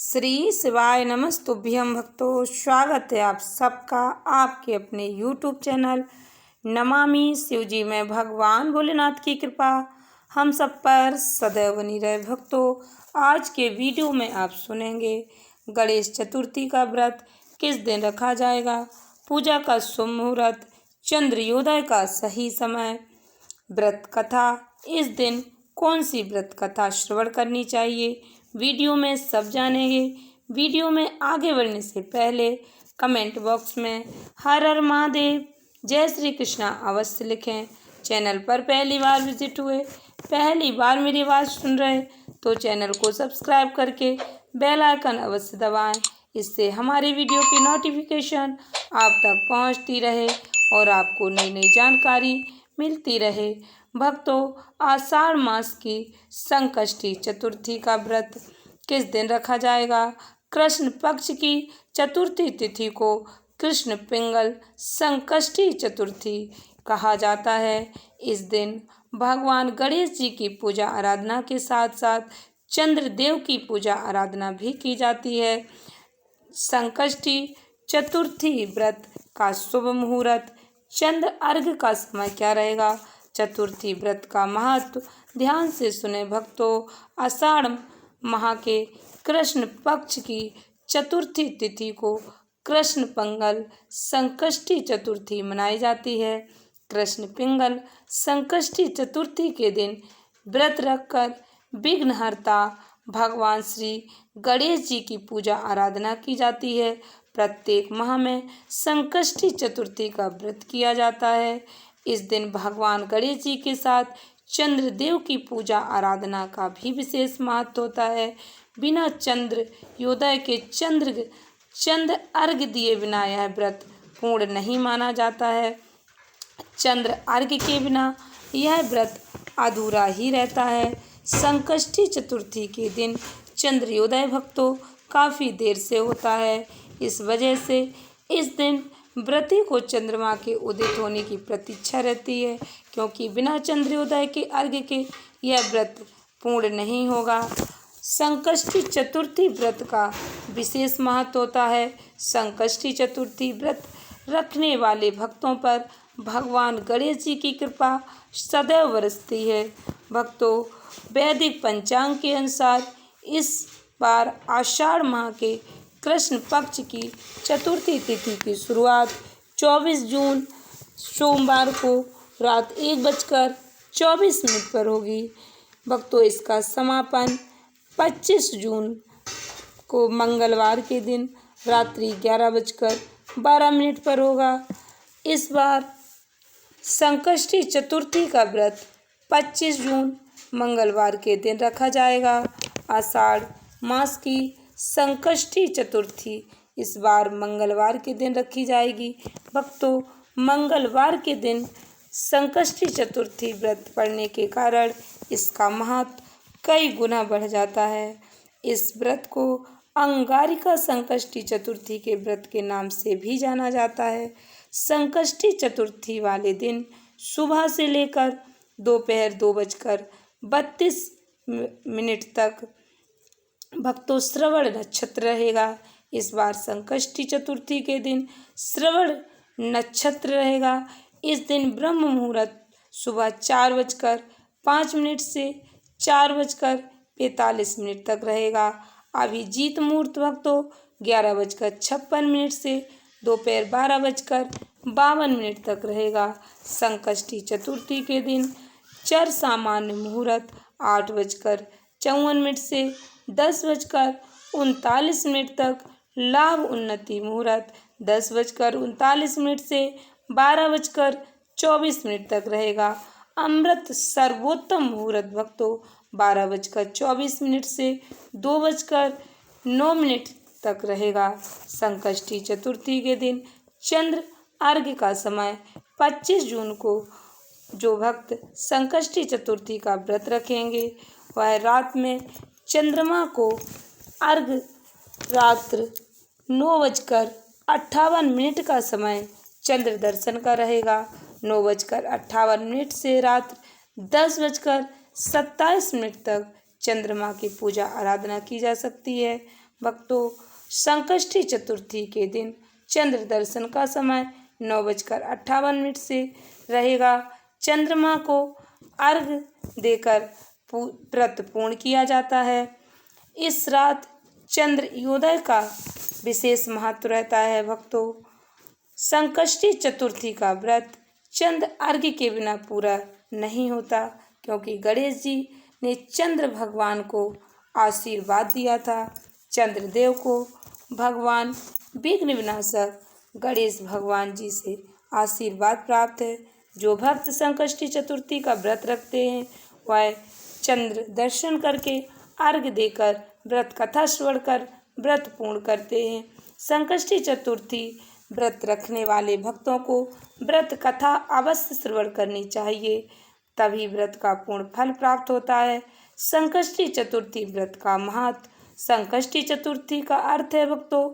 श्री शिवाय नमस्तुभ्यं भक्तों, स्वागत है आप सबका आपके अपने YouTube चैनल नमामि शिवजी में। भगवान भोलेनाथ की कृपा हम सब पर सदैव बनी रहे। भक्तों, आज के वीडियो में आप सुनेंगे गणेश चतुर्थी का व्रत किस दिन रखा जाएगा, पूजा का शुभ मुहूर्त, चंद्रोदय का सही समय, व्रत कथा, इस दिन कौन सी व्रत कथा श्रवण करनी चाहिए, वीडियो में सब जानेंगे। वीडियो में आगे बढ़ने से पहले कमेंट बॉक्स में हर हर महादेव, जय श्री कृष्णा अवश्य लिखें। चैनल पर पहली बार विजिट हुए, पहली बार मेरी आवाज़ सुन रहे तो चैनल को सब्सक्राइब करके बेल आइकन अवश्य दबाएं। इससे हमारी वीडियो की नोटिफिकेशन आप तक पहुंचती रहे और आपको नई नई जानकारी मिलती रहे। भक्तों, आषाढ़ मास की संकष्टी चतुर्थी का व्रत किस दिन रखा जाएगा। कृष्ण पक्ष की चतुर्थी तिथि को कृष्ण पिंगल संकष्टी चतुर्थी कहा जाता है। इस दिन भगवान गणेश जी की पूजा आराधना के साथ साथ चंद्रदेव की पूजा आराधना भी की जाती है। संकष्टी चतुर्थी व्रत का शुभ मुहूर्त, चंद्र अर्घ्य का समय क्या रहेगा, चतुर्थी व्रत का महत्व ध्यान से सुने भक्तों। आषाढ़ माह के कृष्ण पक्ष की चतुर्थी तिथि को कृष्ण पिंगल संकष्टी चतुर्थी मनाई जाती है। कृष्ण पिंगल संकष्टी चतुर्थी के दिन व्रत रखकर विघ्नहर्ता भगवान श्री गणेश जी की पूजा आराधना की जाती है। प्रत्येक माह में संकष्टी चतुर्थी का व्रत किया जाता है। इस दिन भगवान गणेश जी के साथ चंद्रदेव की पूजा आराधना का भी विशेष महत्व होता है। बिना चंद्रोदय के चंद्र अर्घ्य दिए बिना यह व्रत पूर्ण नहीं माना जाता है। चंद्र अर्घ्य के बिना यह व्रत अधूरा ही रहता है। संकष्टी चतुर्थी के दिन चंद्रोदय भक्तों काफ़ी देर से होता है। इस वजह से इस दिन व्रती को चंद्रमा के उदित होने की प्रतीक्षा रहती है, क्योंकि बिना चंद्रोदय के अर्घ्य के यह व्रत पूर्ण नहीं होगा। संकष्टी चतुर्थी व्रत का विशेष महत्व होता है। संकष्टी चतुर्थी व्रत रखने वाले भक्तों पर भगवान गणेश जी की कृपा सदैव बरसती है। भक्तों, वैदिक पंचांग के अनुसार इस बार आषाढ़ माह के कृष्ण पक्ष की चतुर्थी तिथि की शुरुआत 24 जून सोमवार को रात 1:24 पर होगी। भक्तों, इसका समापन 25 जून को मंगलवार के दिन रात्रि 11:12 पर होगा। इस बार संकष्टी चतुर्थी का व्रत 25 जून मंगलवार के दिन रखा जाएगा। आषाढ़ मास की संकष्टी चतुर्थी इस बार मंगलवार के दिन रखी जाएगी। भक्तों, मंगलवार के दिन संकष्टी चतुर्थी व्रत पड़ने के कारण इसका महत्व कई गुना बढ़ जाता है। इस व्रत को अंगारिका संकष्टी चतुर्थी के व्रत के नाम से भी जाना जाता है। संकष्टी चतुर्थी वाले दिन सुबह से लेकर दोपहर 2:32 तक भक्तों श्रवण नक्षत्र रहेगा। इस बार संकष्टी चतुर्थी के दिन श्रवण नक्षत्र रहेगा। इस दिन ब्रह्म मुहूर्त सुबह 4:05 से 4:45 तक रहेगा। अभिजीत मुहूर्त भक्तों 11:56 से दोपहर 12:52 तक रहेगा। संकष्टी चतुर्थी के दिन चर सामान्य मुहूर्त 8:54 से 10:39 तक, लाभ उन्नति मुहूर्त 10:39 से 12:24 तक रहेगा। अमृत सर्वोत्तम मुहूर्त भक्तों 12:24 से 2:09 तक रहेगा। संकष्टी चतुर्थी के दिन चंद्र अर्घ्य का समय 25 जून को जो भक्त संकष्टी चतुर्थी का व्रत रखेंगे वह रात में चंद्रमा को अर्घ्य रात्र 9:58 का समय चंद्र दर्शन का रहेगा। 9:58 से रात्र 10:27 तक चंद्रमा की पूजा आराधना की जा सकती है। भक्तों, संकष्टी चतुर्थी के दिन चंद्र दर्शन का समय 9:58 से रहेगा। चंद्रमा को अर्घ देकर व्रत पूर्ण किया जाता है। इस रात चंद्रोदय का विशेष महत्व रहता है। भक्तों, संकष्टी चतुर्थी का व्रत चंद्र अर्घ्य के बिना पूरा नहीं होता, क्योंकि गणेश जी ने चंद्र भगवान को आशीर्वाद दिया था। चंद्रदेव को भगवान विघ्न विनाशक गणेश भगवान जी से आशीर्वाद प्राप्त है। जो भक्त संकष्टी चतुर्थी का व्रत रखते हैं वह चंद्र दर्शन करके अर्घ्य देकर व्रत कथा श्रवण कर व्रत पूर्ण करते हैं। संकष्टी चतुर्थी व्रत रखने वाले भक्तों को व्रत कथा अवश्य श्रवण करनी चाहिए, तभी व्रत का पूर्ण फल प्राप्त होता है। संकष्टी चतुर्थी व्रत का महत्व। संकष्टी चतुर्थी का अर्थ है भक्तों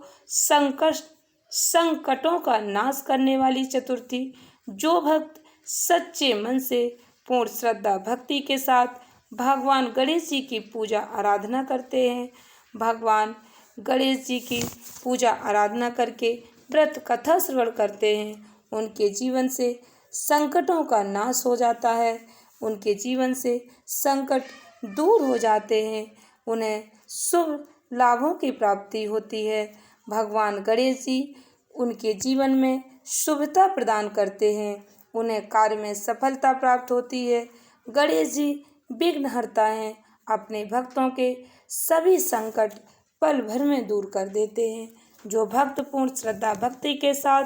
संकटों का नाश करने वाली चतुर्थी। जो भक्त सच्चे मन से पूर्ण श्रद्धा भक्ति के साथ भगवान गणेश जी की पूजा आराधना करते हैं, भगवान गणेश जी की पूजा आराधना करके व्रत कथा श्रवण करते हैं, उनके जीवन से संकटों का नाश हो जाता है, उनके जीवन से संकट दूर हो जाते हैं, उन्हें शुभ लाभों की प्राप्ति होती है। भगवान गणेश जी उनके जीवन में शुभता प्रदान करते हैं, उन्हें कार्य में सफलता प्राप्त होती है। गणेश जी विघ्नहर्ता हैं, अपने भक्तों के सभी संकट पल भर में दूर कर देते हैं। जो भक्त पूर्ण श्रद्धा भक्ति के साथ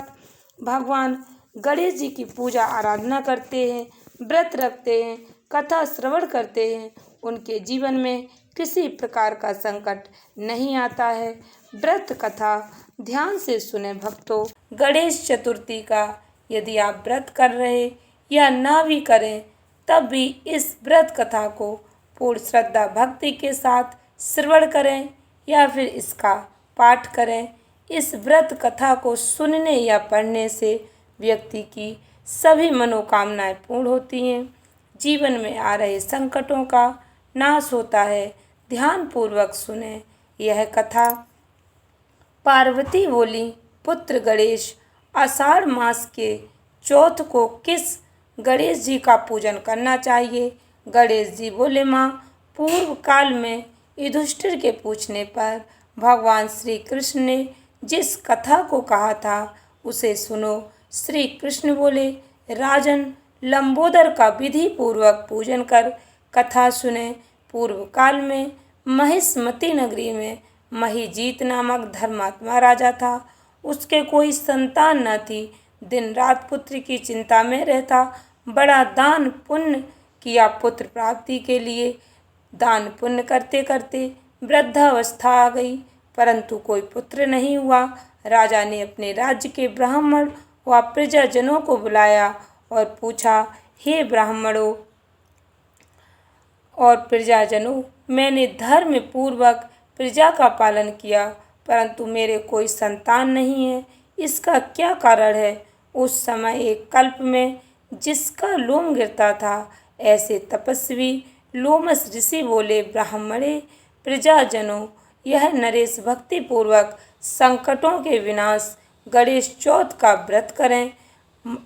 भगवान गणेश जी की पूजा आराधना करते हैं, व्रत रखते हैं, कथा श्रवण करते हैं, उनके जीवन में किसी प्रकार का संकट नहीं आता है। व्रत कथा ध्यान से सुने भक्तों। गणेश चतुर्थी का यदि आप व्रत कर रहे या ना भी करें तब भी इस व्रत कथा को पूर्ण श्रद्धा भक्ति के साथ श्रवण करें या फिर इसका पाठ करें। इस व्रत कथा को सुनने या पढ़ने से व्यक्ति की सभी मनोकामनाएं पूर्ण होती हैं, जीवन में आ रहे संकटों का नाश होता है। ध्यान पूर्वक सुने यह कथा। पार्वती बोली, पुत्र गणेश, आषाढ़ मास के चौथ को किस गणेश जी का पूजन करना चाहिए? गणेश जी बोले, माँ, पूर्व काल में युधिष्ठिर के पूछने पर भगवान श्री कृष्ण ने जिस कथा को कहा था उसे सुनो। श्री कृष्ण बोले, राजन, लंबोदर का विधि पूर्वक पूजन कर कथा सुने। पूर्व काल में महिष्मती नगरी में महिजीत नामक धर्मात्मा राजा था। उसके कोई संतान न थी। दिन रात पुत्र की चिंता में रहता। बड़ा दान पुण्य किया पुत्र प्राप्ति के लिए। दान पुण्य करते करते वृद्धावस्था आ गई, परंतु कोई पुत्र नहीं हुआ। राजा ने अपने राज्य के ब्राह्मण व प्रजाजनों को बुलाया और पूछा, हे ब्राह्मणों और प्रजाजनों, मैंने धर्म पूर्वक प्रजा का पालन किया, परंतु मेरे कोई संतान नहीं है, इसका क्या कारण है? उस समय एक कल्प में जिसका लोम गिरता था, ऐसे तपस्वी लोमस ऋषि बोले, ब्राह्मणे, प्रजाजनों, यह नरेश भक्ति पूर्वक संकटों के विनाश गणेश चौथ का व्रत करें।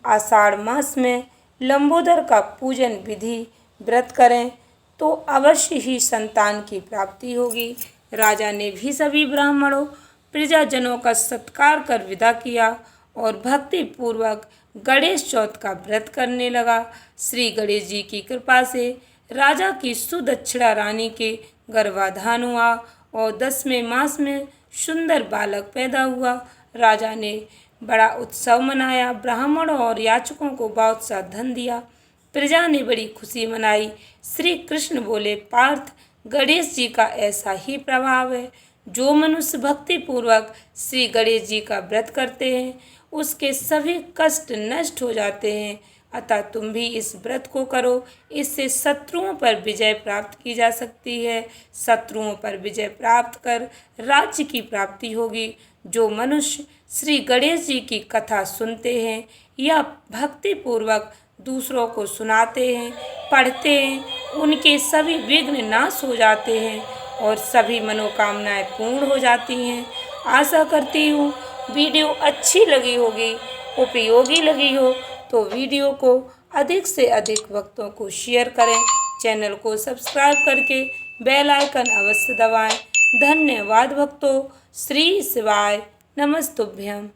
आषाढ़ मास में लंबोदर का पूजन विधि व्रत करें तो अवश्य ही संतान की प्राप्ति होगी। राजा ने भी सभी ब्राह्मणों प्रजाजनों का सत्कार कर विदा किया और भक्ति पूर्वक गणेश चौथ का व्रत करने लगा। श्री गणेश जी की कृपा से राजा की सुदक्षिणा रानी के गर्भाधान हुआ और 10वें मास में सुंदर बालक पैदा हुआ। राजा ने बड़ा उत्सव मनाया, ब्राह्मणों और याचकों को बहुत सा धन दिया। प्रजा ने बड़ी खुशी मनाई। श्री कृष्ण बोले, पार्थ, गणेश जी का ऐसा ही प्रभाव है। जो मनुष्य भक्ति पूर्वक श्री गणेश जी का व्रत करते हैं उसके सभी कष्ट नष्ट हो जाते हैं। अतः तुम भी इस व्रत को करो, इससे शत्रुओं पर विजय प्राप्त की जा सकती है। शत्रुओं पर विजय प्राप्त कर राज्य की प्राप्ति होगी। जो मनुष्य श्री गणेश जी की कथा सुनते हैं या भक्ति पूर्वक दूसरों को सुनाते हैं, पढ़ते हैं, उनके सभी विघ्न नाश हो जाते हैं। और सभी मनोकामनाएं पूर्ण हो जाती हैं। आशा करती हूँ वीडियो अच्छी लगी होगी, उपयोगी लगी हो तो वीडियो को अधिक से अधिक भक्तों को शेयर करें। चैनल को सब्सक्राइब करके बेल आइकन अवश्य दबाएं। धन्यवाद भक्तों। श्री शिवाय नमस्तुभ्यम।